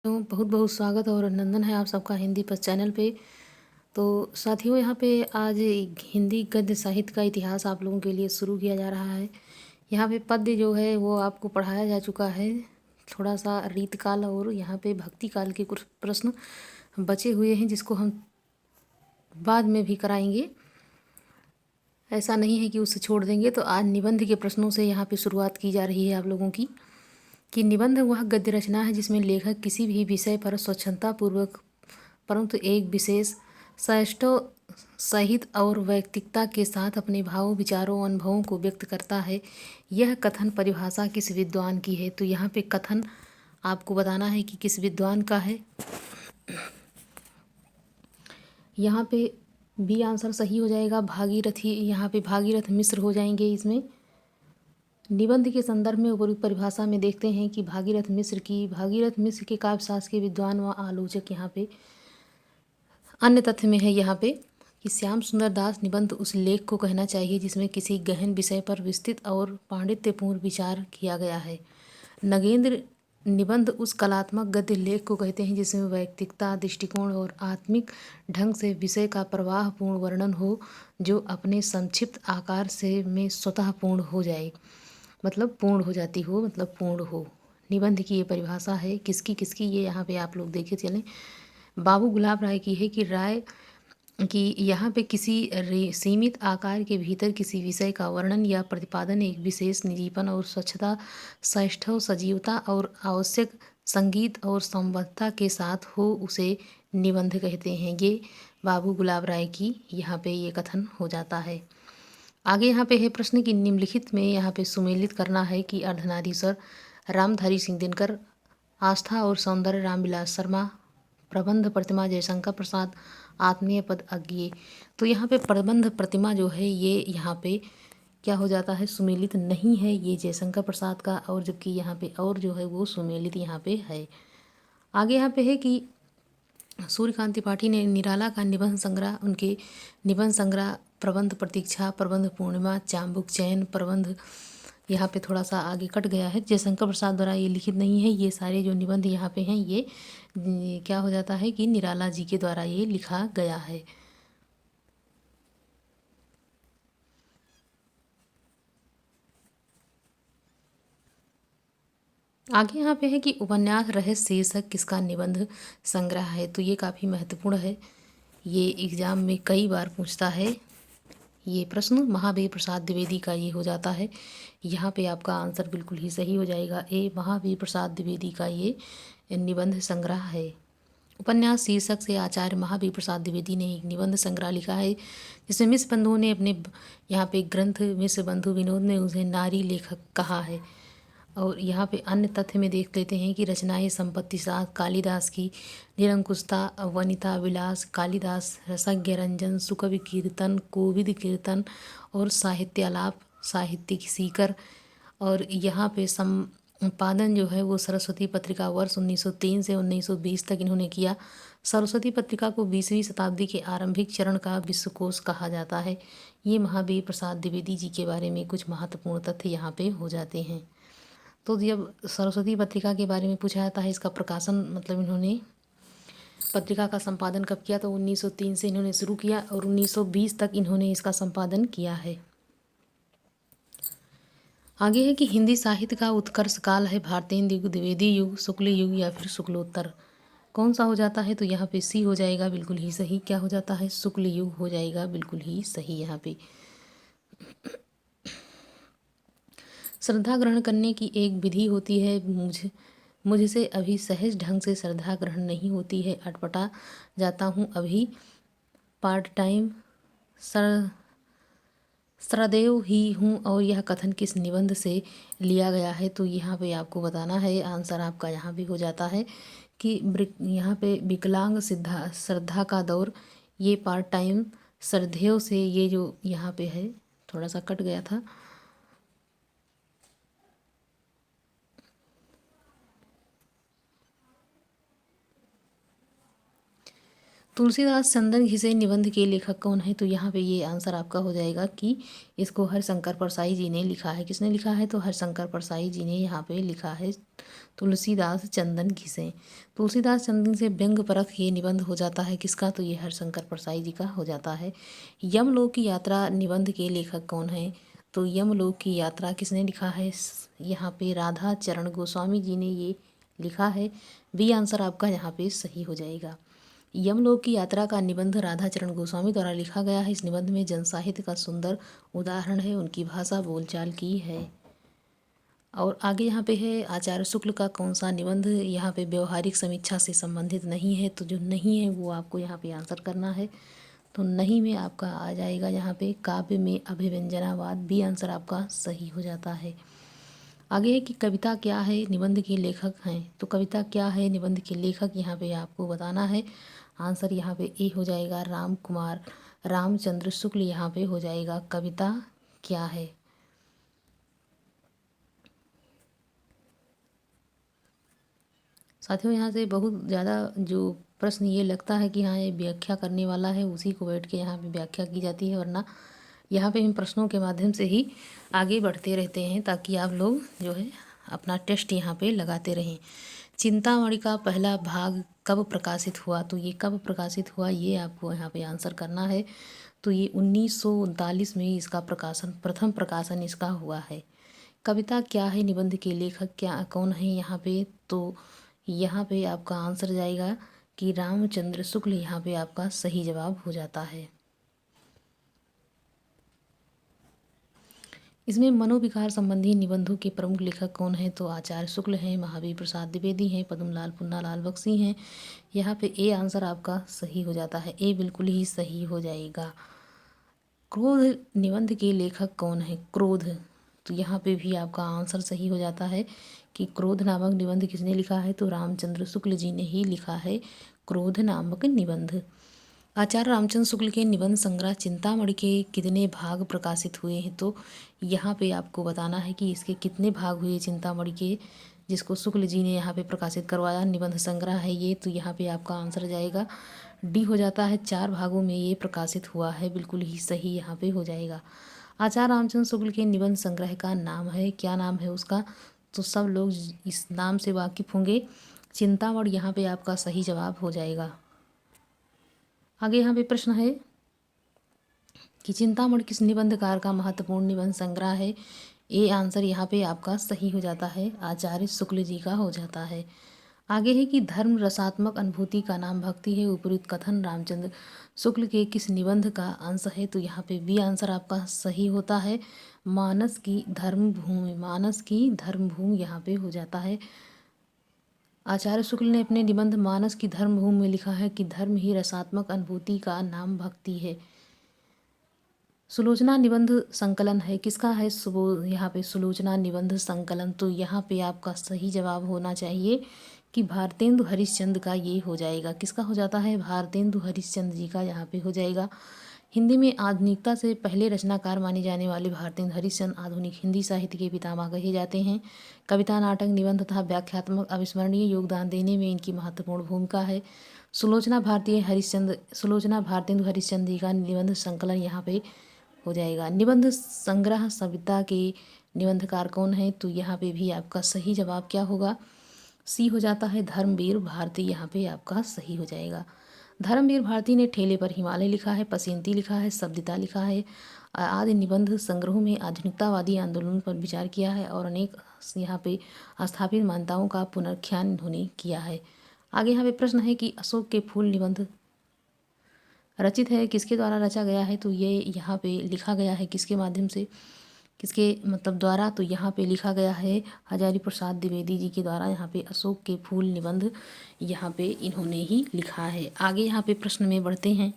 तो बहुत बहुत स्वागत और अभिनंदन है आप सबका हिंदी पद चैनल पे। तो साथियों, यहाँ पे आज हिंदी गद्य साहित्य का इतिहास आप लोगों के लिए शुरू किया जा रहा है। यहाँ पे पद्य जो है वो आपको पढ़ाया जा चुका है। थोड़ा सा रीतकाल और यहाँ पे भक्ति काल के कुछ प्रश्न बचे हुए हैं जिसको हम बाद में भी कराएंगे। ऐसा नहीं है कि उसे छोड़ देंगे। तो आज निबंध के प्रश्नों से यहाँ पे शुरुआत की जा रही है आप लोगों की। कि निबंध वह गद्य रचना है जिसमें लेखक किसी भी विषय पर स्वच्छता पूर्वक परंतु एक विशेष सहिष्णु सहित और वैयक्तिकता के साथ अपने भावों, विचारों, अनुभवों को व्यक्त करता है। यह कथन परिभाषा किस विद्वान की है? तो यहाँ पे कथन आपको बताना है कि किस विद्वान का है। यहाँ पे बी आंसर सही हो जाएगा। भागीरथी, यहाँ पे भागीरथ मिश्र हो जाएंगे इसमें। निबंध के संदर्भ में उपयुक्त परिभाषा में देखते हैं कि भागीरथ मिश्र के काव्यशास्त्र के विद्वान व आलोचक। यहाँ पे अन्य तथ्य में है यहाँ पे कि श्याम सुंदर दास निबंध उस लेख को कहना चाहिए जिसमें किसी गहन विषय पर विस्तृत और पांडित्यपूर्ण विचार किया गया है। नगेंद्र निबंध उस कलात्मक गद्य लेख को कहते हैं जिसमें वैयक्तिकता, दृष्टिकोण और आत्मिक ढंग से विषय का प्रवाहपूर्ण वर्णन हो, जो अपने संक्षिप्त आकार से में स्वतः पूर्ण हो जाए। मतलब पूर्ण हो जाती हो, मतलब पूर्ण हो। निबंध की ये परिभाषा है। किसकी किसकी ये यहाँ पे आप लोग देखे चलें। बाबू गुलाब राय की है कि यहाँ पे किसी सीमित आकार के भीतर किसी विषय का वर्णन या प्रतिपादन एक विशेष निजीपन और स्वच्छता, सहिष्णु सजीवता और आवश्यक संगीत और संबद्धता के साथ हो, उसे निबंध कहते हैं। ये बाबू गुलाब राय की यहाँ पे ये कथन हो जाता है। आगे यहाँ पे है प्रश्न कि निम्नलिखित में यहाँ पे सुमेलित करना है कि अर्धनारीश्वर रामधारी सिंह दिनकर, आस्था और सौंदर्य रामविलास शर्मा, प्रबंध प्रतिमा जयशंकर प्रसाद, आत्मीय पद अज्ञेय। तो यहाँ पे प्रबंध प्रतिमा जो है ये यहाँ पे क्या हो जाता है, सुमेलित नहीं है ये जयशंकर प्रसाद का, और जबकि यहाँ पे और जो है वो सुमेलित यहाँ पे है। आगे यहाँ पे है कि सूर्यकांत त्रिपाठी ने निराला का निबंध संग्रह, उनके निबंध संग्रह प्रबंध प्रतीक्षा, प्रबंध पूर्णिमा, चाम्बुक चयन प्रबंध, यहाँ पे थोड़ा सा आगे कट गया है। जयशंकर प्रसाद द्वारा ये लिखित नहीं है। ये सारे जो निबंध यहाँ पे हैं ये क्या हो जाता है कि निराला जी के द्वारा ये लिखा गया है। आगे यहाँ पे है कि उपन्यास रहस्य शीर्षक किसका निबंध संग्रह है। तो ये काफ़ी महत्वपूर्ण है। ये एग्जाम में कई बार पूछता है ये प्रश्न। महावीर प्रसाद द्विवेदी का ये हो जाता है। यहाँ पे आपका आंसर बिल्कुल ही सही हो जाएगा। ए, महावीर प्रसाद द्विवेदी का ये निबंध संग्रह है। उपन्यास शीर्षक से आचार्य महावीर प्रसाद द्विवेदी ने एक निबंध संग्रह लिखा है जिसमें मिश्र बंधुओं ने अपने यहाँ पे ग्रंथ मिश्र बंधु विनोद ने उसे नारी लेखक कहा है। और यहाँ पे अन्य तथ्य में देख लेते हैं कि रचनाएं संपत्ति साथ कालिदास की निरंकुशता, वनिता विलास, कालिदास रसज्ञ रंजन, सुकवि कीर्तन, कोविद कीर्तन और साहित्यालाप, साहित्यिक सीकर। और यहाँ पे संपादन जो है वो सरस्वती पत्रिका वर्ष 1903 से 1920 तक इन्होंने किया। सरस्वती पत्रिका को 20वीं शताब्दी के आरंभिक चरण का विश्वकोश कहा जाता है। ये महावीर प्रसाद द्विवेदी जी के बारे में कुछ महत्वपूर्ण तथ्य यहाँ पे हो जाते हैं। तो जब सरस्वती पत्रिका के बारे में पूछा जाता है, इसका प्रकाशन मतलब इन्होंने पत्रिका का संपादन कब किया, तो 1903 से इन्होंने शुरू किया और 1920 तक इन्होंने इसका संपादन किया है। आगे है कि हिंदी साहित्य का उत्कर्ष काल है भारतेंदु युग, द्विवेदी युग, शुक्ल युग या फिर शुक्लोत्तर। कौन सा हो जाता है? तो यहाँ पे सी हो जाएगा बिल्कुल ही सही। क्या हो जाता है? शुक्ल युग हो जाएगा बिल्कुल ही सही। यहाँ पे श्रद्धा ग्रहण करने की एक विधि होती है, मुझसे अभी सहज ढंग से श्रद्धा ग्रहण नहीं होती है, अटपटा जाता हूँ अभी, पार्ट टाइम श्रद्धेय ही हूँ। और यह कथन किस निबंध से लिया गया है? तो यहाँ पे आपको बताना है। आंसर आपका यहाँ भी हो जाता है कि यहाँ पे विकलांग श्रद्धा का दौर, ये पार्ट टाइम श्रद्धेय से ये जो यहाँ पे है, थोड़ा सा कट गया था। तुलसीदास चंदन घिसे निबंध के लेखक कौन है? तो यहाँ पे ये आंसर आपका हो जाएगा कि इसको हरिशंकर परसाई जी ने लिखा है। किसने लिखा है? तो हरिशंकर परसाई जी ने यहाँ पे लिखा है तुलसीदास चंदन घिसे। तुलसीदास चंदन से व्यंग परख ये निबंध हो जाता है किसका? तो ये हरिशंकर परसाई जी का हो जाता है। यमलोक की यात्रा निबंध के लेखक कौन है? तो यमलोक की यात्रा किसने लिखा है? यहाँ पे राधा चरण गोस्वामी जी ने ये लिखा है। बी आंसर आपका यहाँ पे सही हो जाएगा। यमलोक की यात्रा का निबंध राधाचरण गोस्वामी द्वारा लिखा गया है। इस निबंध में जन साहित्य का सुंदर उदाहरण है। उनकी भाषा बोलचाल की है। और आगे यहाँ पे है आचार्य शुक्ल का कौन सा निबंध यहाँ पे व्यवहारिक समीक्षा से संबंधित नहीं है? तो जो नहीं है वो आपको यहाँ पे आंसर करना है। तो नहीं में आपका आ जाएगा यहाँ पे काव्य में अभिव्यंजनावाद। बी आंसर आपका सही हो जाता है। आगे है कि कविता क्या है निबंध के लेखक हैं? तो कविता क्या है निबंध के लेखक यहाँ पे आपको बताना है। आंसर यहाँ पे ए हो जाएगा रामचंद्र शुक्ल यहाँ पे हो जाएगा कविता क्या है। साथियों यहाँ से बहुत ज़्यादा जो प्रश्न ये लगता है कि हाँ ये व्याख्या करने वाला है उसी को बैठ के यहाँ पे व्याख्या की जाती है, वरना यहाँ पे हम प्रश्नों के माध्यम से ही आगे बढ़ते रहते हैं ताकि आप लोग जो है अपना टेस्ट यहाँ पे लगाते रहें। चिंतामणि का पहला भाग कब प्रकाशित हुआ? तो ये कब प्रकाशित हुआ ये आपको यहाँ पे आंसर करना है। तो ये 1939 में इसका प्रथम प्रकाशन इसका हुआ है। कविता क्या है निबंध के लेखक क्या कौन है यहाँ पे? तो यहाँ पे आपका आंसर जाएगा कि रामचंद्र शुक्ल यहाँ पे आपका सही जवाब हो जाता है। इसमें मनोविकार संबंधी निबंधों के प्रमुख लेखक कौन है? तो आचार्य शुक्ल हैं, महावीर प्रसाद द्विवेदी हैं, पद्मलाल पुन्नालाल बख्शी हैं। यहाँ पे ए आंसर आपका सही हो जाता है। ए बिल्कुल ही सही हो जाएगा। क्रोध निबंध के लेखक कौन है? क्रोध, तो यहाँ पे भी आपका आंसर सही हो जाता है कि क्रोध नामक निबंध किसने लिखा है? तो रामचंद्र शुक्ल जी ने ही लिखा है क्रोध नामक निबंध। आचार्य रामचंद्र शुक्ल के निबंध संग्रह चिंतामणि के कितने भाग प्रकाशित हुए हैं? तो यहाँ पे आपको बताना है कि इसके कितने भाग हुए चिंतामणि के, जिसको शुक्ल जी ने यहाँ पे प्रकाशित करवाया निबंध संग्रह है ये। तो यहाँ पे आपका आंसर जाएगा डी हो जाता है। 4 भागों में ये प्रकाशित हुआ है, बिल्कुल ही सही यहाँ पे हो जाएगा। आचार्य रामचंद्र शुक्ल के निबंध संग्रह का नाम है, क्या नाम है उसका? तो सब लोग इस नाम से वाकिफ होंगे, चिंतामणि यहाँ पे आपका सही जवाब हो जाएगा। आगे यहाँ पे प्रश्न है कि चिंतामणि किस निबंधकार का महत्वपूर्ण निबंध संग्रह है? ए आंसर यहाँ पे आपका सही हो जाता है, आचार्य शुक्ल जी का हो जाता है। आगे है कि धर्म रसात्मक अनुभूति का नाम भक्ति है। उपयुक्त कथन रामचंद्र शुक्ल के किस निबंध का अंश है? तो यहाँ पे बी आंसर आपका सही होता है, मानस की धर्मभूमि। मानस की धर्मभूमि यहाँ पे हो जाता है। आचार्य शुक्ल ने अपने निबंध मानस की धर्मभूमि में लिखा है कि धर्म ही रसात्मक अनुभूति का नाम भक्ति है। सुलोचना निबंध संकलन है, किसका है? यहाँ पे सुलोचना निबंध संकलन, तो यहाँ पे आपका सही जवाब होना चाहिए कि भारतेंदु हरिश्चंद्र का ये हो जाएगा। किसका हो जाता है? भारतेंदु हरिश्चंद्र जी का यहाँ पे हो जाएगा। हिंदी में आधुनिकता से पहले रचनाकार माने जाने वाले भारतेंदु हरिश्चंद्र आधुनिक हिंदी साहित्य के पितामह कहे जाते हैं। कविता, नाटक, निबंध तथा व्याख्यात्मक अविस्मरणीय योगदान देने में इनकी महत्वपूर्ण भूमिका है। सुलोचना भारतेंदु हरिश्चंद्र जी का निबंध संकलन यहाँ पे हो जाएगा। निबंध संग्रह सविता के निबंधकार कौन है? तो यहाँ पे भी आपका सही जवाब क्या होगा? सी हो जाता है, धर्मवीर भारती यहाँ पे आपका सही हो जाएगा। धर्मवीर भारती ने ठेले पर हिमालय लिखा है, पसींती लिखा है, शब्दिता लिखा है आदि निबंध संग्रहों में आधुनिकतावादी आंदोलन पर विचार किया है और अनेक यहाँ पे स्थापित मान्यताओं का पुनर्ख्यान इन्होंने किया है। आगे यहाँ पे प्रश्न है कि अशोक के फूल निबंध रचित है, किसके द्वारा रचा गया है? तो ये यहाँ पे लिखा गया है किसके माध्यम से, किसके मतलब द्वारा? तो यहाँ पे लिखा गया है हजारी प्रसाद द्विवेदी जी के द्वारा। यहाँ पे अशोक के फूल निबंध यहाँ पे इन्होंने ही लिखा है। आगे यहाँ पे प्रश्न में बढ़ते हैं।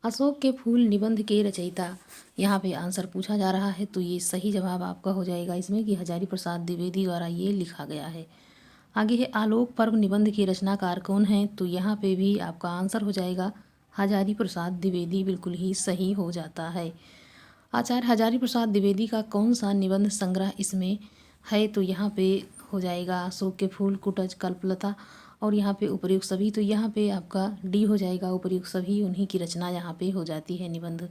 अशोक के फूल निबंध के रचयिता यहाँ पे आंसर पूछा जा रहा है, तो ये सही जवाब आपका हो जाएगा इसमें कि हजारी प्रसाद द्विवेदी द्वारा ये लिखा गया है। आगे है आलोक पर्व निबंध के रचनाकार कौन है? तो यहाँ पे भी आपका आंसर हो जाएगा हजारी प्रसाद द्विवेदी, बिल्कुल ही सही हो जाता है। आचार्य हजारी प्रसाद द्विवेदी का कौन सा निबंध संग्रह इसमें है? तो यहाँ पे हो जाएगा अशोक के फूल, कुटज, कल्पलता और यहाँ पे उपर्युक्त सभी। तो यहाँ पे आपका डी हो जाएगा, उपर्युक्त सभी, उन्हीं की रचना यहाँ पे हो जाती है निबंध।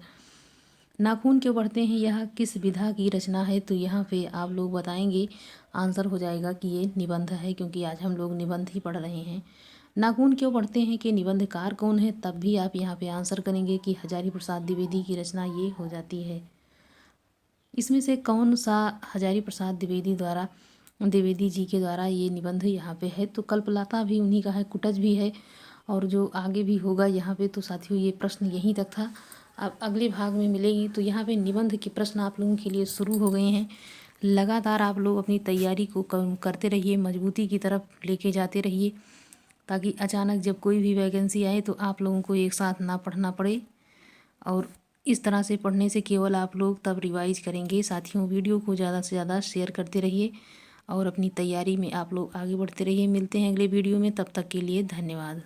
नाखून क्यों बढ़ते हैं, यह किस विधा की रचना है? तो यहाँ पे आप लोग बताएंगे, आंसर हो जाएगा कि ये निबंध है, क्योंकि आज हम लोग निबंध ही पढ़ रहे हैं। नाखून क्यों बढ़ते हैं कि निबंधकार कौन है? तब भी आप यहाँ पे आंसर करेंगे कि हजारी प्रसाद द्विवेदी की रचना ये हो जाती है। इसमें से कौन सा हजारी प्रसाद द्विवेदी जी के द्वारा ये निबंध यहाँ पे है? तो कल्पलता भी उन्हीं का है, कुटज भी है और जो आगे भी होगा यहाँ पे। तो साथियों ये प्रश्न यहीं तक था, अब अगले भाग में मिलेगी। तो यहाँ पे निबंध के प्रश्न आप लोगों के लिए शुरू हो गए हैं। लगातार आप लोग अपनी तैयारी को करते रहिए, मजबूती की तरफ लेके जाते रहिए, ताकि अचानक जब कोई भी वैकेंसी आए तो आप लोगों को एक साथ ना पढ़ना पड़े। और इस तरह से पढ़ने से केवल आप लोग तब रिवाइज करेंगे। साथियों वीडियो को ज़्यादा से ज़्यादा शेयर करते रहिए और अपनी तैयारी में आप लोग आगे बढ़ते रहिए। मिलते हैं अगले वीडियो में, तब तक के लिए धन्यवाद।